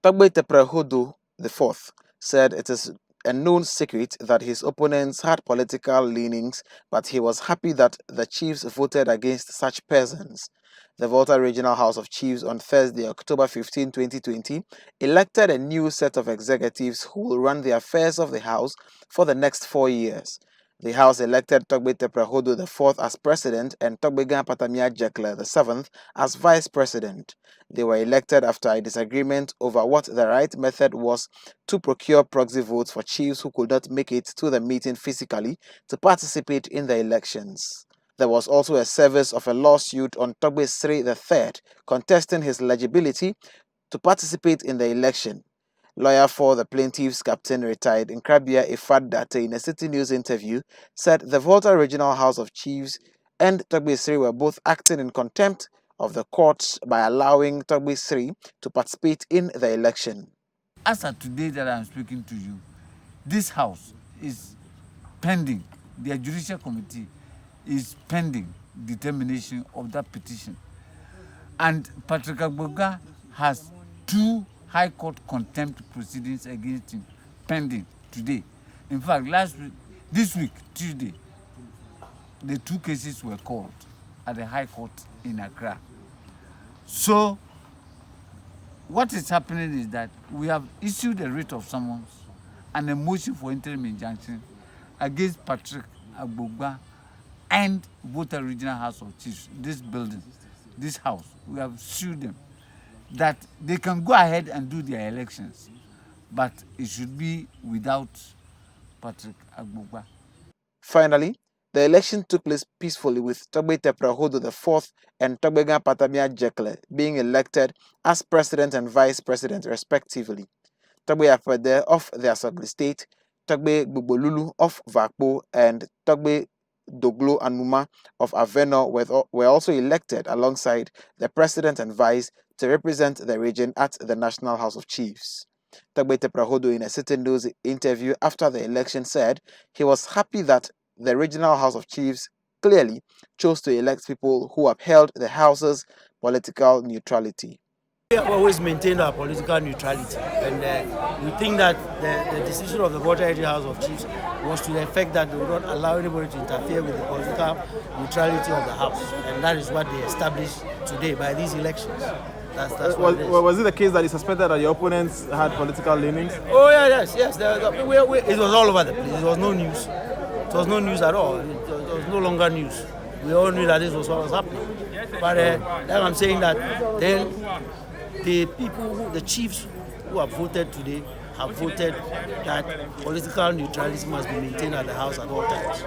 Togbe Tepre Hodo IV said it is a known secret that his opponents had political leanings, but he was happy that the chiefs voted against such persons. The Volta Regional House of Chiefs on Thursday, October 15, 2020, elected a new set of executives who will run the affairs of the house for the next 4 years. The House elected Togbe Tepre Hodo IV as president and Togbega Patamia Dzekle VII as vice president. They were elected after a disagreement over what the right method was to procure proxy votes for chiefs who could not make it to the meeting physically to participate in the elections. There was also a service of a lawsuit on Togbe Sri III contesting his eligibility to participate in the election. Lawyer for the plaintiffs, Captain retired Nkrabia Ifad in a Citi News interview, said the Volta Regional House of Chiefs and Togbe Sri were both acting in contempt of the courts by allowing Togbe Sri to participate in the election. As of today that I'm speaking to you, this house is pending. The judicial committee is pending determination of that petition. And Patrick Togbega has 2 High Court contempt proceedings against him pending today. In fact, this week, Tuesday, the 2 cases were called at the High Court in Accra. So, what is happening is that we have issued a writ of summons and a motion for interim injunction against Patrick Togbega and Volta Regional House of Chiefs, this building, this house. We have sued them that they can go ahead and do their elections, but it should be without Patrick Togbega. Finally, the election took place peacefully with Togbe Tepre Hodo IV and Togbega Patamia Dzekle being elected as president and vice president respectively. Togbe Apede of the Asogli State, Togbe Gbogbolulo of Vakpo, and Togbe Doglo Anuma of Aveno were also elected alongside the president and vice to represent the region at the National House of Chiefs. Togbe Tepre Hodo, in a Citi News interview after the election, said he was happy that the Regional House of Chiefs clearly chose to elect people who upheld the House's political neutrality. We have always maintained our political neutrality, and we think that the decision of the Volta Regional House of Chiefs was to the effect that they would not allow anybody to interfere with the political neutrality of the House, and that is what they established today by these elections. Was it the case that you suspected that your opponents had political leanings? Oh yeah, yes. It was all over the place. It was no news. It was no news at all. It was no longer news. We all knew that this was what was happening. But then I'm saying that then the people, the chiefs who have voted today, have voted that political neutrality must be maintained at the House at all times.